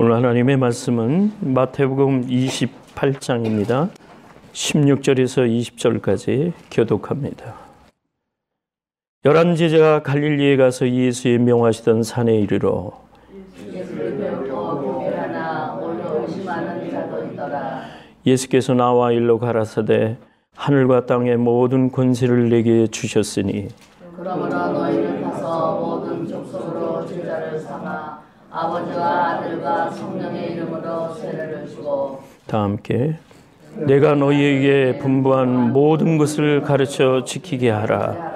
오늘 하나님의 말씀은 마태복음 28장입니다. 16절에서 20절까지 교독합니다. 11 제자가 갈릴리에 가서 예수의 명하시던 산에 이르러 예수께서 나와 일로 가라사대 하늘과 땅의 모든 권세를 내게 주셨으니 그러므로 너희는 가서 모든 족속으로 제자를 삼아 아버지와 아들과 성령의 이름으로 세례를 주고 다 함께 내가 너희에게 분부한 모든 것을 가르쳐 지키게 하라.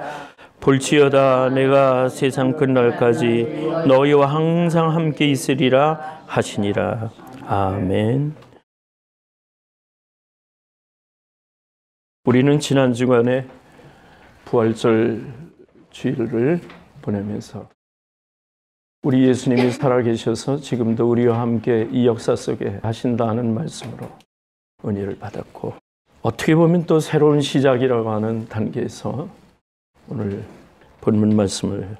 볼지어다 내가 세상 끝날까지 너희와 항상 함께 있으리라 하시니라. 아멘. 우리는 지난 주간에 부활절 주일을 보내면서 우리 예수님이 살아계셔서 지금도 우리와 함께 이 역사 속에 하신다는 말씀으로 은혜를 받았고, 어떻게 보면 또 새로운 시작이라고 하는 단계에서 오늘 본문 말씀을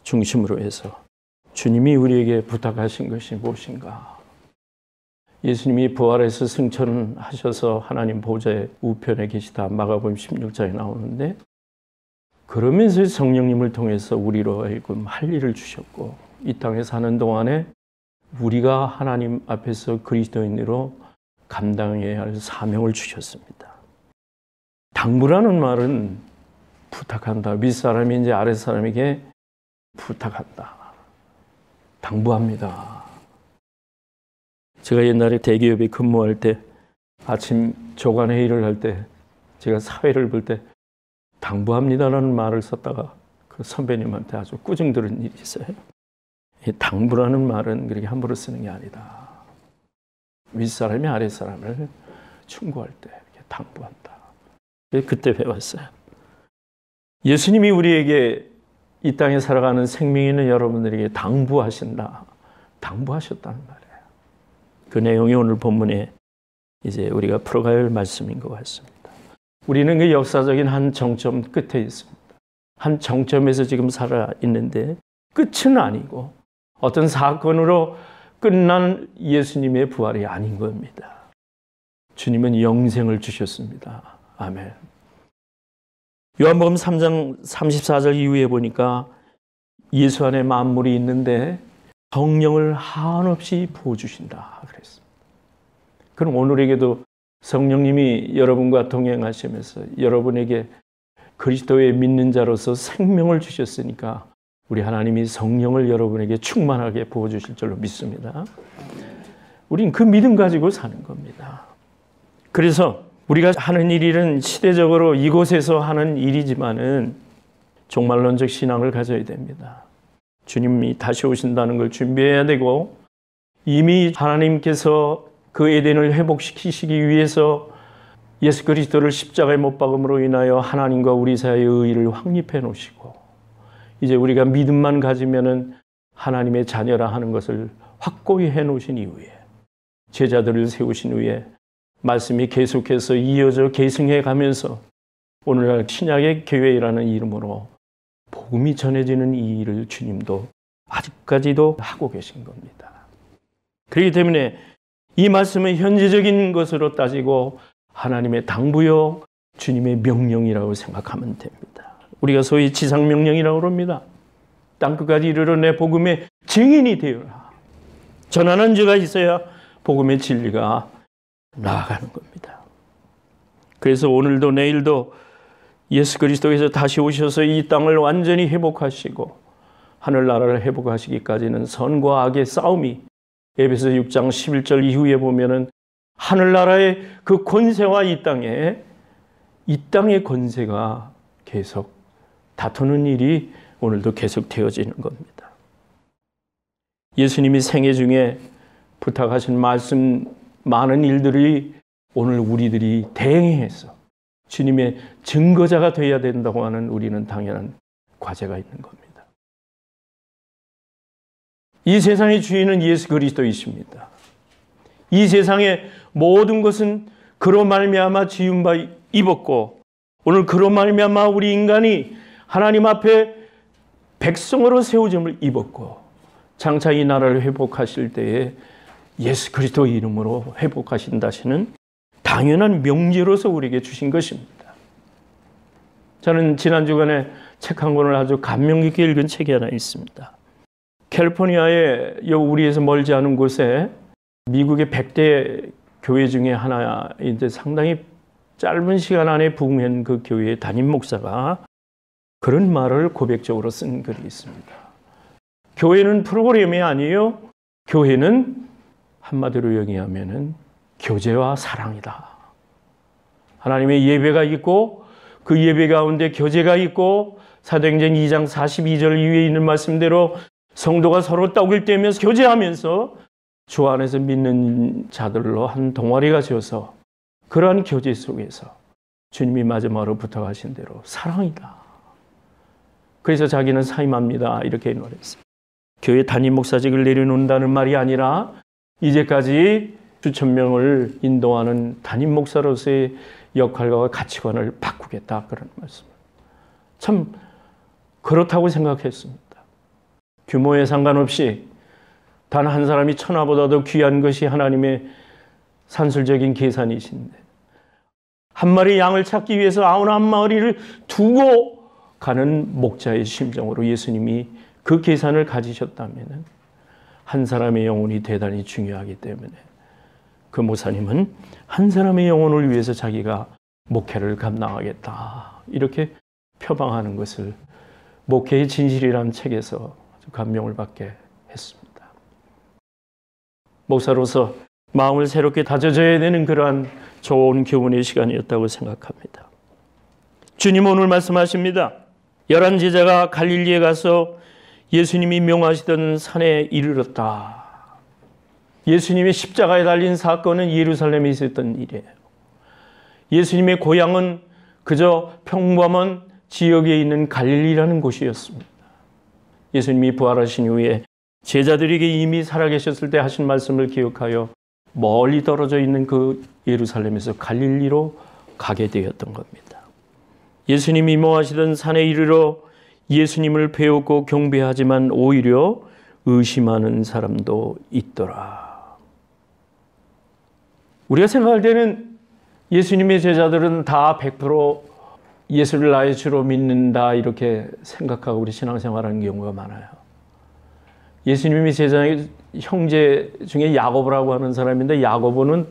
중심으로 해서 주님이 우리에게 부탁하신 것이 무엇인가? 예수님이 부활해서 승천하셔서 하나님 보좌의 우편에 계시다 마가복음 16장에 나오는데, 그러면서 성령님을 통해서 우리로 하여금 할 일을 주셨고, 이 땅에 사는 동안에 우리가 하나님 앞에서 그리스도인으로 감당해야 할 사명을 주셨습니다. 당부라는 말은 부탁한다. 윗사람인지 아랫사람에게 부탁한다. 당부합니다. 제가 옛날에 대기업에 근무할 때 아침 조간회의를 할 때 제가 사회를 볼 때 당부합니다라는 말을 썼다가 그 선배님한테 아주 꾸중 들은 일이 있어요. 이 당부라는 말은 그렇게 함부로 쓰는 게 아니다. 윗사람이 아랫사람을 충고할 때 이렇게 당부한다. 그때 배웠어요. 예수님이 우리에게 이 땅에 살아가는 생명이 있는 여러분들에게 당부하신다. 당부하셨다는 말이에요. 그 내용이 오늘 본문에 이제 우리가 풀어가야 할 말씀인 것 같습니다. 우리는 그 역사적인 한 정점 끝에 있습니다. 한 정점에서 지금 살아 있는데 끝은 아니고 어떤 사건으로 끝난 예수님의 부활이 아닌 겁니다. 주님은 영생을 주셨습니다. 아멘. 요한복음 3장 34절 이후에 보니까 예수 안에 만물이 있는데 성령을 한없이 부어주신다 그랬습니다. 그럼 오늘에게도 성령님이 여러분과 동행하시면서 여러분에게 그리스도의 믿는 자로서 생명을 주셨으니까 우리 하나님이 성령을 여러분에게 충만하게 부어주실 줄로 믿습니다. 우린 그 믿음 가지고 사는 겁니다. 그래서 우리가 하는 일은 시대적으로 이곳에서 하는 일이지만은 종말론적 신앙을 가져야 됩니다. 주님이 다시 오신다는 걸 준비해야 되고, 이미 하나님께서 그 에덴을 회복시키시기 위해서 예수 그리스도를 십자가에 못 박음으로 인하여 하나님과 우리 사이의 의의를 확립해 놓으시고, 이제 우리가 믿음만 가지면은 하나님의 자녀라 하는 것을 확고히 해 놓으신 이후에 제자들을 세우신 후에 말씀이 계속해서 이어져 계승해 가면서 오늘날 신약의 교회라는 이름으로 복음이 전해지는 이 일을 주님도 아직까지도 하고 계신 겁니다. 그렇기 때문에 이 말씀은 현재적인 것으로 따지고 하나님의 당부요, 주님의 명령이라고 생각하면 됩니다. 우리가 소위 지상명령이라고 합니다. 땅끝까지 이르러 내 복음의 증인이 되어라. 전하는 자가 있어야 복음의 진리가 나아가는 겁니다. 그래서 오늘도 내일도 예수 그리스도께서 다시 오셔서 이 땅을 완전히 회복하시고 하늘나라를 회복하시기까지는 선과 악의 싸움이, 에베소 6장 11절 이후에 보면은 하늘나라의 그 권세와 이 땅의 권세가 계속 다투는 일이 오늘도 계속 되어지는 겁니다. 예수님이 생애 중에 부탁하신 말씀 많은 일들이 오늘 우리들이 대행해서 주님의 증거자가 되어야 된다고 하는 우리는 당연한 과제가 있는 겁니다. 이 세상의 주인은 예수 그리스도이십니다. 이 세상의 모든 것은 그로 말미암아 지은 바 입었고, 오늘 그로 말미암아 우리 인간이 하나님 앞에 백성으로 세워짐을 입었고, 장차 이 나라를 회복하실 때에 예수 그리스도의 이름으로 회복하신다시는 당연한 명제로서 우리에게 주신 것입니다. 저는 지난 주간에 책 한 권을 아주 감명 깊게 읽은 책이 하나 있습니다. 캘리포니아의 우리에서 멀지 않은 곳에 미국의 100대 교회 중에 하나인데 상당히 짧은 시간 안에 부흥한 그 교회의 담임 목사가 그런 말을 고백적으로 쓴 글이 있습니다. 교회는 프로그램이 아니에요. 교회는 한마디로 얘기하면은 교제와 사랑이다. 하나님의 예배가 있고 그 예배 가운데 교제가 있고 사도행전 2장 42절 이후에 있는 말씀대로 성도가 서로 떡을 떼면서 교제하면서 주 안에서 믿는 자들로 한 동아리가 되어서 그러한 교제 속에서 주님이 마지막으로 부탁하신 대로 사랑이다. 그래서 자기는 사임합니다. 이렇게 노래했습니다. 교회 담임 목사직을 내려놓는다는 말이 아니라 이제까지 수천 명을 인도하는 담임 목사로서의 역할과 가치관을 바꾸겠다. 그런 말씀. 참 그렇다고 생각했습니다. 규모에 상관없이 단 한 사람이 천하보다도 귀한 것이 하나님의 산술적인 계산이신데 한 마리 양을 찾기 위해서 99마리를 두고 가는 목자의 심정으로 예수님이 그 계산을 가지셨다면 한 사람의 영혼이 대단히 중요하기 때문에 그 목사님은 한 사람의 영혼을 위해서 자기가 목회를 감당하겠다. 이렇게 표방하는 것을 목회의 진실이라는 책에서 아주 감명을 받게 했습니다. 목사로서 마음을 새롭게 다져져야 되는 그러한 좋은 교훈의 시간이었다고 생각합니다. 주님 오늘 말씀하십니다. 11 제자가 갈릴리에 가서 예수님이 명하시던 산에 이르렀다. 예수님의 십자가에 달린 사건은 예루살렘에 있었던 일이에요. 예수님의 고향은 그저 평범한 지역에 있는 갈릴리라는 곳이었습니다. 예수님이 부활하신 후에 제자들에게 이미 살아계셨을 때 하신 말씀을 기억하여 멀리 떨어져 있는 그 예루살렘에서 갈릴리로 가게 되었던 겁니다. 예수님이 임하시던 산에 이르러 예수님을 배우고 경배하지만 오히려 의심하는 사람도 있더라. 우리가 생각할 때는 예수님의 제자들은 다 100% 예수를 나의 주로 믿는다 이렇게 생각하고 우리 신앙생활하는 경우가 많아요. 예수님의 제자의 형제 중에 야고보라고 하는 사람인데 야고보는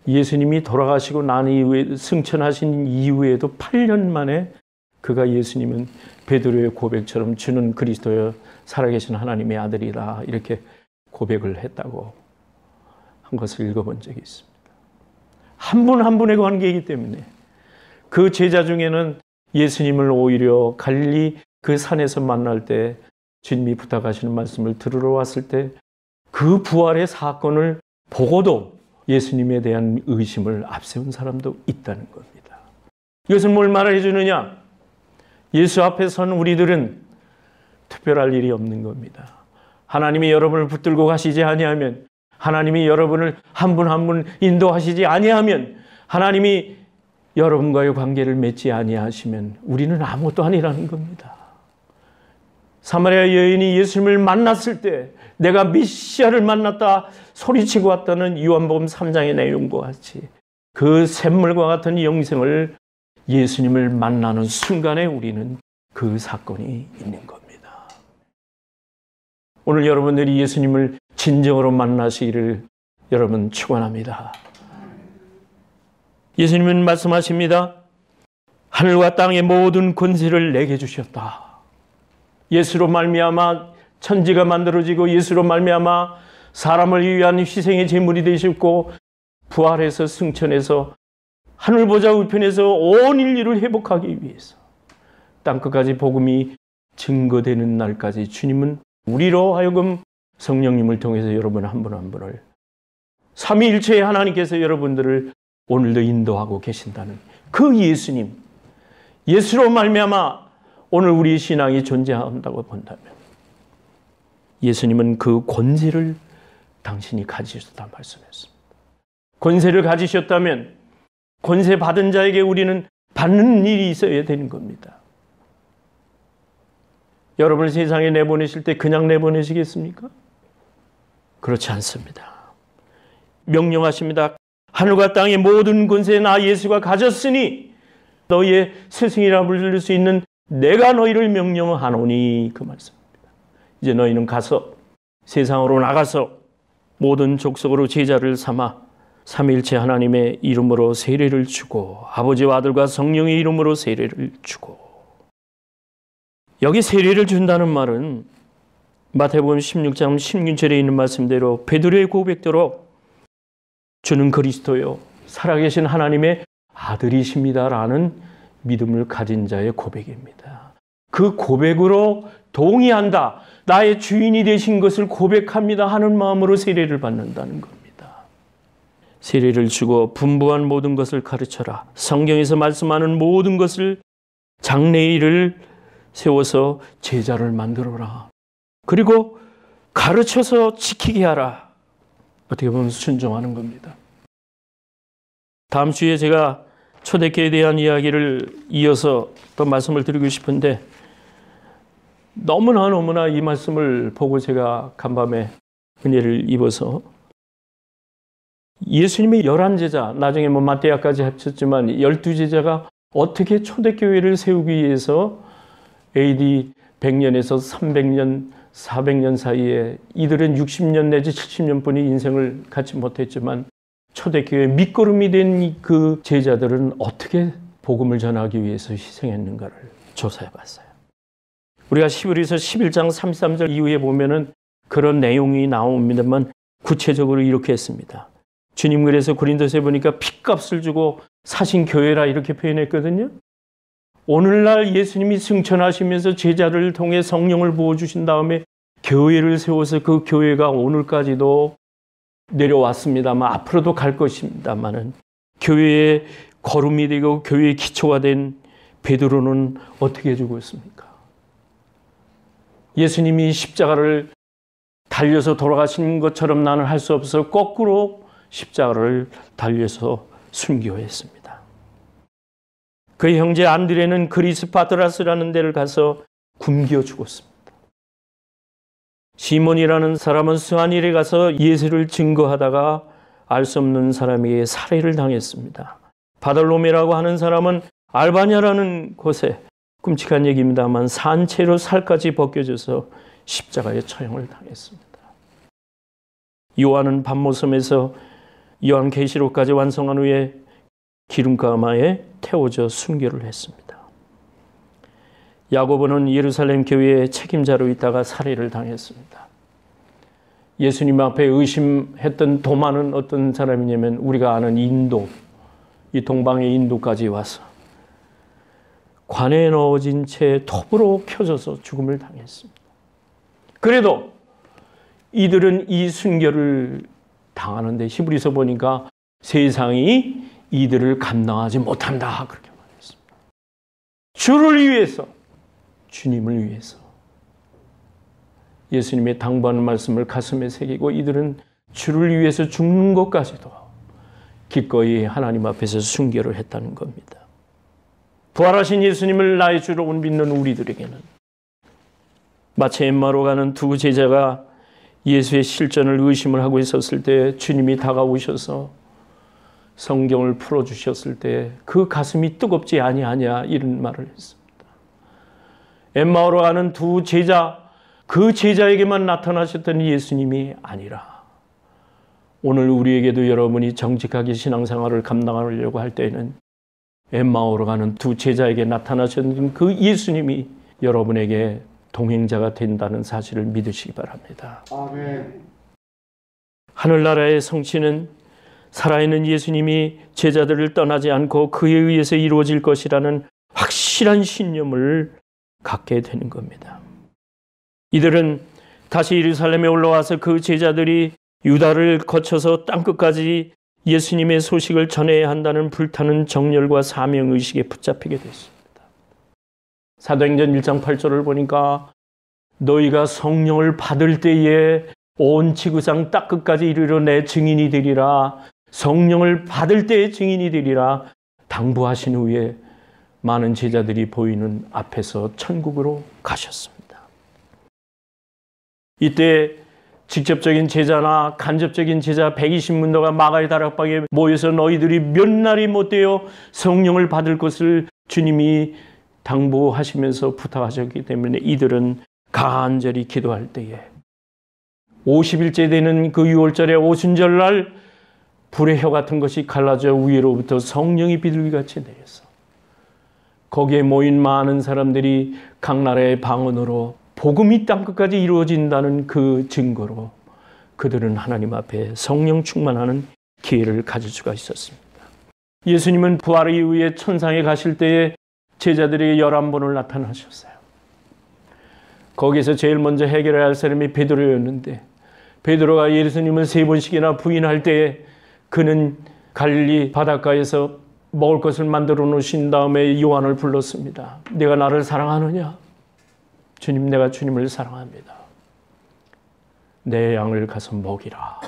예수님이 돌아가시고 난 이후에 승천하신 이후에도 8년 만에 그가 예수님은 베드로의 고백처럼 주는 그리스도여 살아계신 하나님의 아들이다 이렇게 고백을 했다고 한 것을 읽어본 적이 있습니다. 한 분 한 분의 관계이기 때문에 그 제자 중에는 예수님을 오히려 갈릴리 그 산에서 만날 때 주님이 부탁하시는 말씀을 들으러 왔을 때 그 부활의 사건을 보고도 예수님에 대한 의심을 앞세운 사람도 있다는 겁니다. 이것은 뭘 말해 주느냐? 예수 앞에 선 우리들은 특별할 일이 없는 겁니다. 하나님이 여러분을 붙들고 가시지 아니하면, 하나님이 여러분을 한 분 한 분 인도하시지 아니하면, 하나님이 여러분과의 관계를 맺지 아니하시면 우리는 아무것도 아니라는 겁니다. 사마리아 여인이 예수님을 만났을 때 내가 메시아를 만났다 소리치고 왔다는 요한복음 3장의 내용과 같이 그 샘물과 같은 영생을 예수님을 만나는 순간에 우리는 그 사건이 있는 겁니다. 오늘 여러분들이 예수님을 진정으로 만나시기를 여러분 축원합니다. 예수님은 말씀하십니다. 하늘과 땅의 모든 권세를 내게 주셨다. 예수로 말미암아 천지가 만들어지고 예수로 말미암아 사람을 위한 희생의 제물이 되셨고 부활해서 승천해서 하늘 보좌 우편에서 온 인류를 회복하기 위해서 땅끝까지 복음이 증거되는 날까지 주님은 우리로 하여금 성령님을 통해서 여러분 한 분 한 분을 삼위일체의 하나님께서 여러분들을 오늘도 인도하고 계신다는 그 예수님, 예수로 말미암아 오늘 우리 신앙이 존재한다고 본다면 예수님은 그 권세를 당신이 가지셨다 말씀했습니다. 권세를 가지셨다면 권세 받은 자에게 우리는 받는 일이 있어야 되는 겁니다. 여러분을 세상에 내보내실 때 그냥 내보내시겠습니까? 그렇지 않습니다. 명령하십니다. 하늘과 땅의 모든 권세 나 예수가 가졌으니 너희의 스승이라 부를 수 있는 내가 너희를 명령하노니, 그 말씀입니다. 이제 너희는 가서 세상으로 나가서 모든 족속으로 제자를 삼아 삼위일체 하나님의 이름으로 세례를 주고 아버지와 아들과 성령의 이름으로 세례를 주고. 여기 세례를 준다는 말은 마태복음 16장 16절에 있는 말씀대로 베드로의 고백대로 주는 그리스도요 살아계신 하나님의 아들이십니다라는 믿음을 가진 자의 고백입니다. 그 고백으로 동의한다, 나의 주인이 되신 것을 고백합니다 하는 마음으로 세례를 받는다는 겁니다. 세례를 주고 분부한 모든 것을 가르쳐라. 성경에서 말씀하는 모든 것을 장래일을 세워서 제자를 만들어라. 그리고 가르쳐서 지키게 하라. 어떻게 보면 순종하는 겁니다. 다음 주에 제가 초대교회에 대한 이야기를 이어서 또 말씀을 드리고 싶은데, 너무나 이 말씀을 보고 제가 간밤에 은혜를 입어서 예수님의 11제자, 나중에 마태야까지 합쳤지만 12제자가 어떻게 초대교회를 세우기 위해서 AD 100년에서 300년, 400년 사이에 이들은 60년 내지 70년 뿐이 인생을 갖지 못했지만 초대교회의 밑거름이 된 그 제자들은 어떻게 복음을 전하기 위해서 희생했는가를 조사해 봤어요. 우리가 히브리서 11장 33절 이후에 보면은 그런 내용이 나옵니다만 구체적으로 이렇게 했습니다. 주님 그래서 고린도서에 보니까 핏값을 주고 사신 교회라 이렇게 표현했거든요. 오늘날 예수님이 승천하시면서 제자를 통해 성령을 부어주신 다음에 교회를 세워서 그 교회가 오늘까지도 내려왔습니다만 앞으로도 갈 것입니다만은 교회의 거름이 되고 교회의 기초가 된 베드로는 어떻게 죽었습니까? 예수님이 십자가를 달려서 돌아가신 것처럼 나는 할 수 없어 거꾸로 십자가를 달려서 순교했습니다. 그의 형제 안드레는 그리스 파트라스라는 데를 가서 굶겨 죽었습니다. 시몬이라는 사람은 스아닐에 가서 예수를 증거하다가 알 수 없는 사람에게 살해를 당했습니다. 바돌로메라고 하는 사람은 알바냐라는 곳에, 끔찍한 얘기입니다만, 산채로 살까지 벗겨져서 십자가에 처형을 당했습니다. 요한은 밤모섬에서 요한계시록까지 완성한 후에 기름가마에 태워져 순교를 했습니다. 야고보는 예루살렘 교회의 책임자로 있다가 살해를 당했습니다. 예수님 앞에 의심했던 도마는 어떤 사람이냐면 우리가 아는 인도, 이 동방의 인도까지 와서 관에 넣어진 채 톱으로 켜져서 죽음을 당했습니다. 그래도 이들은 이 순교를 당하는데 히브리서 보니까 세상이 이들을 감당하지 못한다 그렇게 말했습니다. 주를 위해서, 주님을 위해서 예수님의 당부하는 말씀을 가슴에 새기고 이들은 주를 위해서 죽는 것까지도 기꺼이 하나님 앞에서 순교를 했다는 겁니다. 부활하신 예수님을 나의 주로 믿는 우리들에게는 마치 엠마오로 가는 두 제자가 예수의 실존을 의심을 하고 있었을 때 주님이 다가오셔서 성경을 풀어주셨을 때 그 가슴이 뜨겁지 아니하냐 이런 말을 했습니다. 엠마오로 가는 두 제자, 그 제자에게만 나타나셨던 예수님이 아니라 오늘 우리에게도 여러분이 정직하게 신앙생활을 감당하려고 할 때에는 엠마오로 가는 두 제자에게 나타나셨던 그 예수님이 여러분에게 동행자가 된다는 사실을 믿으시기 바랍니다. 아멘. 하늘나라의 성취는 살아있는 예수님이 제자들을 떠나지 않고 그에 의해서 이루어질 것이라는 확실한 신념을 갖게 되는 겁니다. 이들은 다시 예루살렘에 올라와서 그 제자들이 유다를 거쳐서 땅끝까지 예수님의 소식을 전해야 한다는 불타는 정열과 사명의식에 붙잡히게 됐습니다. 사도행전 1장 8절을 보니까 너희가 성령을 받을 때에 온 지구상 땅끝까지 이르러 내 증인이 되리라. 성령을 받을 때의 증인이 되리라. 당부하신 후에 많은 제자들이 보이는 앞에서 천국으로 가셨습니다. 이때 직접적인 제자나 간접적인 제자 120문도가 마가의 다락방에 모여서 너희들이 몇 날이 못되어 성령을 받을 것을 주님이 당부하시면서 부탁하셨기 때문에 이들은 간절히 기도할 때에 50일째 되는 그 6월절의 오순절날 불의 혀 같은 것이 갈라져 위로부터 성령이 비둘기같이 내려서 거기에 모인 많은 사람들이 각 나라의 방언으로 복음이 땅끝까지 이루어진다는 그 증거로 그들은 하나님 앞에 성령 충만하는 기회를 가질 수가 있었습니다. 예수님은 부활 이후에 천상에 가실 때에 제자들에게 11번을 나타나셨어요. 거기서 제일 먼저 해결해야 할 사람이 베드로였는데 베드로가 예수님을 3번씩이나 부인할 때에 그는 갈릴리 바닷가에서 먹을 것을 만들어 놓으신 다음에 요한을 불렀습니다. 내가 나를 사랑하느냐? 주님, 내가 주님을 사랑합니다. 내 양을 가서 먹이라.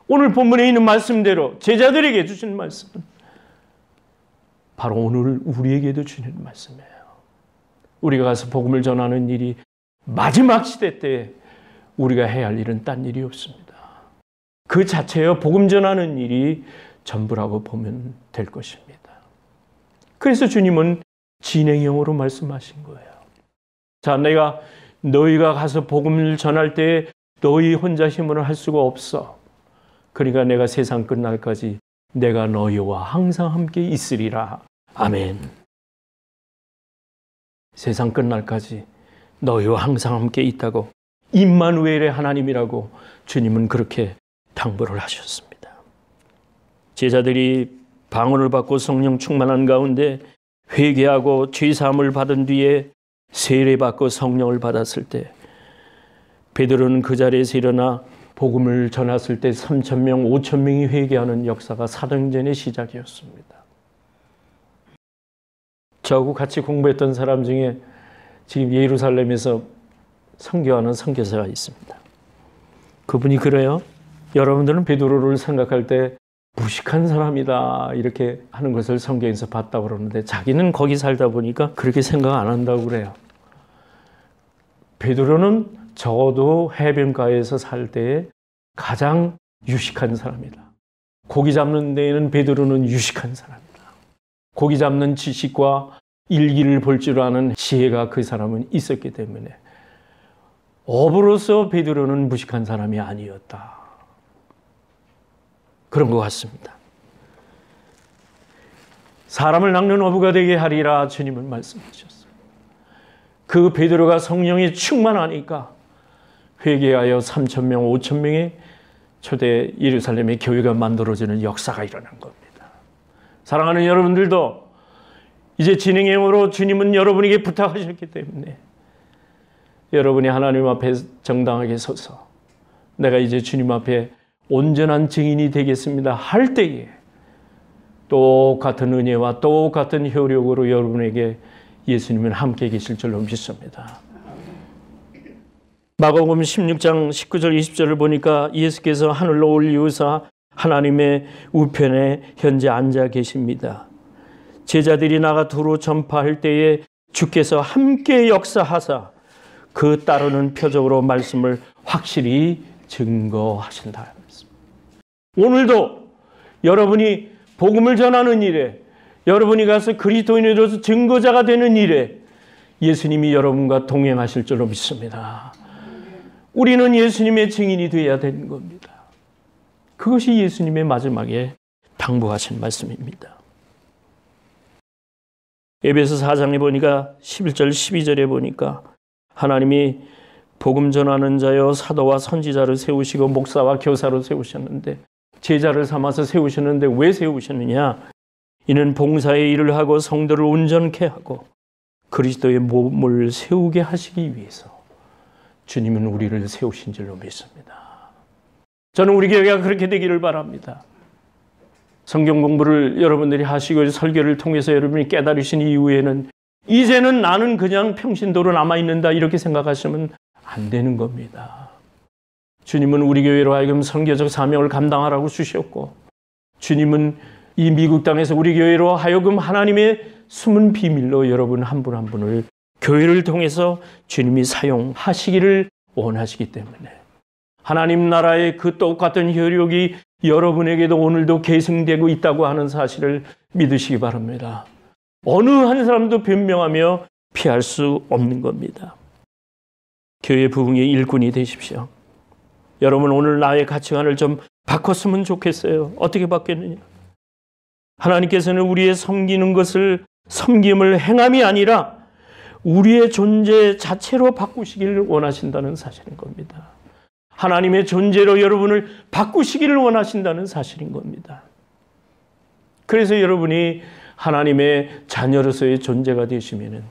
오늘 본문에 있는 말씀대로 제자들에게 주신 말씀은 바로 오늘 우리에게도 주는 말씀이에요. 우리가 가서 복음을 전하는 일이 마지막 시대 때 우리가 해야 할 일은 딴 일이 없습니다. 그 자체여 복음 전하는 일이 전부라고 보면 될 것입니다. 그래서 주님은 진행형으로 말씀하신 거예요. 자, 내가 너희가 가서 복음을 전할 때 너희 혼자 힘으로 할 수가 없어. 그러니까 내가 세상 끝날까지 내가 너희와 항상 함께 있으리라. 아멘. 세상 끝날까지 너희와 항상 함께 있다고 임마누엘의 하나님이라고 주님은 그렇게 당부를 하셨습니다. 제자들이 방언을 받고 성령 충만한 가운데 회개하고 죄사함을 받은 뒤에 세례받고 성령을 받았을 때 베드로는 그 자리에서 일어나 복음을 전했을 때 3,000명, 5,000명이 회개하는 역사가 사도행전의 시작이었습니다. 저하고 같이 공부했던 사람 중에 지금 예루살렘에서 선교하는 선교사가 있습니다. 그분이 그래요. 여러분들은 베드로를 생각할 때 무식한 사람이다 이렇게 하는 것을 성경에서 봤다고 그러는데 자기는 거기 살다 보니까 그렇게 생각 안 한다고 그래요. 베드로는 적어도 해변가에서 살 때에 가장 유식한 사람이다. 고기 잡는 데에는 베드로는 유식한 사람이다. 고기 잡는 지식과 일기를 볼 줄 아는 지혜가 그 사람은 있었기 때문에 어부로서 베드로는 무식한 사람이 아니었다. 그런 것 같습니다. 사람을 낚는 어부가 되게 하리라 주님은 말씀하셨어요. 그 베드로가 성령이 충만하니까 회개하여 3,000명, 5,000명의 초대 예루살렘의 교회가 만들어지는 역사가 일어난 겁니다. 사랑하는 여러분들도 이제 진행형으로 주님은 여러분에게 부탁하셨기 때문에 여러분이 하나님 앞에 정당하게 서서 내가 이제 주님 앞에 온전한 증인이 되겠습니다 할 때에 똑같은 은혜와 똑같은 효력으로 여러분에게 예수님은 함께 계실 줄로 믿습니다. 마가복음 16장 19절 20절을 보니까 예수께서 하늘로 올리우사 하나님의 우편에 현재 앉아 계십니다. 제자들이 나가 두루 전파할 때에 주께서 함께 역사하사 그 따르는 표적으로 말씀을 확실히 증거하신다. 오늘도 여러분이 복음을 전하는 일에 여러분이 가서 그리스도인으로서 증거자가 되는 일에 예수님이 여러분과 동행하실 줄로 믿습니다. 우리는 예수님의 증인이 되어야 되는 겁니다. 그것이 예수님의 마지막에 당부하신 말씀입니다. 에베소 4장에 보니까 11절 12절에 보니까 하나님이 복음 전하는 자여 사도와 선지자를 세우시고 목사와 교사로 세우셨는데 제자를 삼아서 세우셨는데 왜 세우셨느냐? 이는 봉사의 일을 하고 성도를 온전케 하고 그리스도의 몸을 세우게 하시기 위해서 주님은 우리를 세우신 줄로 믿습니다. 저는 우리 교회가 그렇게 되기를 바랍니다. 성경 공부를 여러분들이 하시고 설교를 통해서 여러분이 깨달으신 이후에는 이제는 나는 그냥 평신도로 남아있는다 이렇게 생각하시면 안 되는 겁니다. 주님은 우리 교회로 하여금 선교적 사명을 감당하라고 주셨고 주님은 이 미국 땅에서 우리 교회로 하여금 하나님의 숨은 비밀로 여러분 한 분 한 분을 교회를 통해서 주님이 사용하시기를 원하시기 때문에 하나님 나라의 그 똑같은 효력이 여러분에게도 오늘도 계승되고 있다고 하는 사실을 믿으시기 바랍니다. 어느 한 사람도 변명하며 피할 수 없는 겁니다. 교회 부흥의 일꾼이 되십시오. 여러분, 오늘 나의 가치관을 좀 바꿨으면 좋겠어요. 어떻게 바뀌었느냐? 하나님께서는 우리의 섬기는 것을 섬김을 행함이 아니라 우리의 존재 자체로 바꾸시기를 원하신다는 사실인 겁니다. 하나님의 존재로 여러분을 바꾸시기를 원하신다는 사실인 겁니다. 그래서 여러분이 하나님의 자녀로서의 존재가 되시면은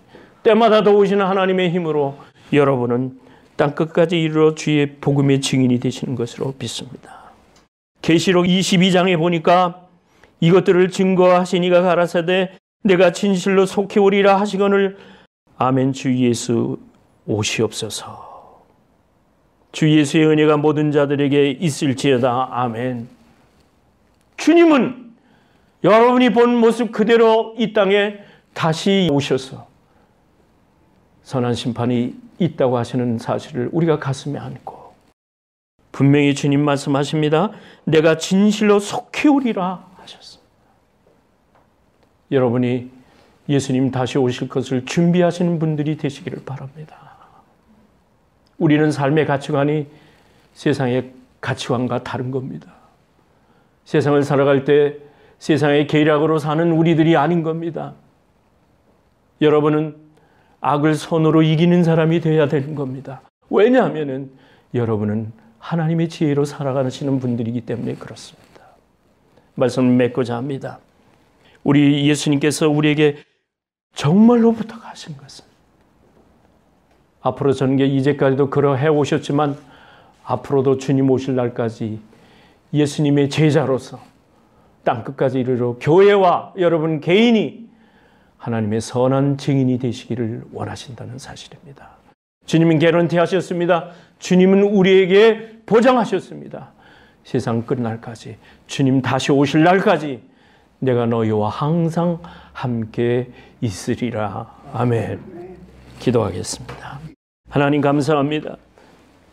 때마다 도우시는 하나님의 힘으로 여러분은 땅끝까지 이르러 주의 복음의 증인이 되시는 것으로 믿습니다. 계시록 22장에 보니까 이것들을 증거하신 이가 가라사대 내가 진실로 속히 오리라 하시거늘 아멘. 주 예수 오시옵소서. 주 예수의 은혜가 모든 자들에게 있을지어다. 아멘. 주님은 여러분이 본 모습 그대로 이 땅에 다시 오셔서 선한 심판이 있다고 하시는 사실을 우리가 가슴에 안고 분명히 주님 말씀하십니다. 내가 진실로 속히 오리라 하셨습니다. 여러분이 예수님 다시 오실 것을 준비하시는 분들이 되시기를 바랍니다. 우리는 삶의 가치관이 세상의 가치관과 다른 겁니다. 세상을 살아갈 때 세상의 계략으로 사는 우리들이 아닌 겁니다. 여러분은 악을 손으로 이기는 사람이 되어야 되는 겁니다. 왜냐하면 여러분은 하나님의 지혜로 살아가시는 분들이기 때문에 그렇습니다. 말씀을 맺고자 합니다. 우리 예수님께서 우리에게 정말로 부탁하신 것은 앞으로 전개 이제까지도 그러해 오셨지만 앞으로도 주님 오실 날까지 예수님의 제자로서 땅끝까지 이르러 교회와 여러분 개인이 하나님의 선한 증인이 되시기를 원하신다는 사실입니다. 주님은 개런티하셨습니다. 주님은 우리에게 보장하셨습니다. 세상 끝날까지, 주님 다시 오실 날까지 내가 너희와 항상 함께 있으리라. 아멘. 기도하겠습니다. 하나님 감사합니다.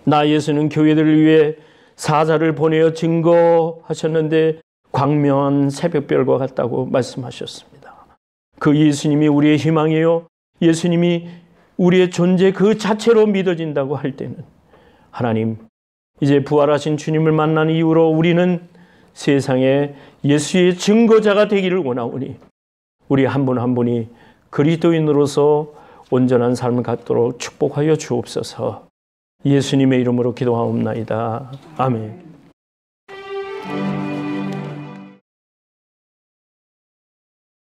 나 예수는 교회들을 위해 사자를 보내어 증거하셨는데 광명한 새벽별과 같다고 말씀하셨습니다. 그 예수님이 우리의 희망이요, 예수님이 우리의 존재 그 자체로 믿어진다고 할 때는 하나님, 이제 부활하신 주님을 만난 이후로 우리는 세상에 예수의 증거자가 되기를 원하오니 우리 한 분 한 분이 그리스도인으로서 온전한 삶을 갖도록 축복하여 주옵소서. 예수님의 이름으로 기도하옵나이다. 아멘.